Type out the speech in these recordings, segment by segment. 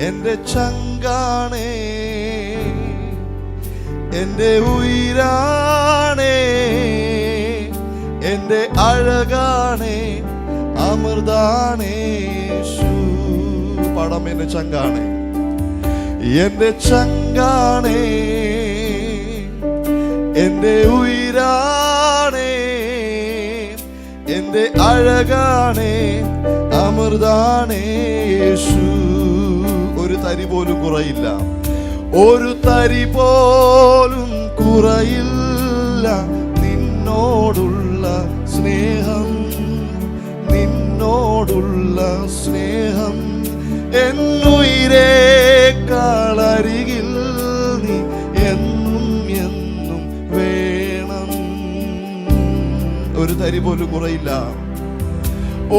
എന്റെ ചങ്കാണേ, എന്റെ ഉയിരാണേ, എന്റെ അഴകാണേ, അമൃതാണേ യേശു. പടം എന്റെ ചങ്കാണേ, എന്റെ ചങ്കാണേ, എന്റെ ഉയിരാണേ, എന്റെ അഴകാണേ, അമൃതാണേ യേശു. ഒരു തരി പോലും കുറയില്ല, ഒരു തരി പോലും കുറയില്ല നിന്നോടുള്ള സ്നേഹം, നിന്നോടുള്ള സ്നേഹം. എന്നുയിരേക്കാളരികിൽ നീ എന്നും എന്നും വേണം. ഒരു തരി പോലും കുറയില്ല,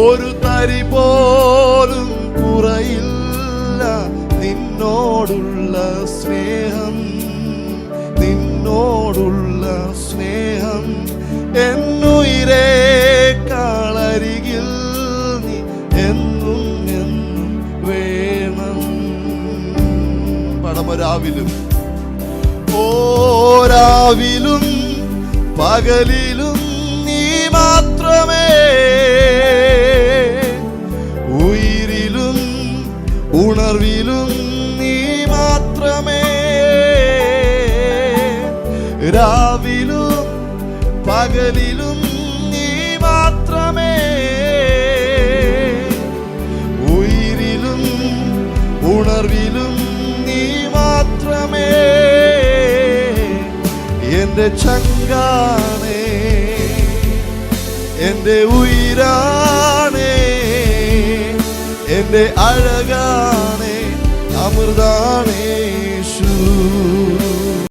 ഒരു തരി പോലും കുറയില്ല നിന്നോടുള്ള സ്നേഹം, നിന്നോടുള്ള സ്നേഹം. എന്നുയിരേക്കാളരികിൽ നീ എന്നും എന്നും വേണം. പടമരാവിലും ഓരാവിലും പകലിലും നീ മാത്രമേ, ഉയിരിലും ഉണർവിലും നീ മാത്രമേ, രാവിലും പകലിലും നീ മാത്രമേ, ഉയിരിലും ഉണർവിലും നീ മാത്രമേ. എന്റെ ചങ്കാണേ, എന്റെ ഉയിരാണേ, എന്റെ അഴകാണേ, അമൃതാണേ യേശു.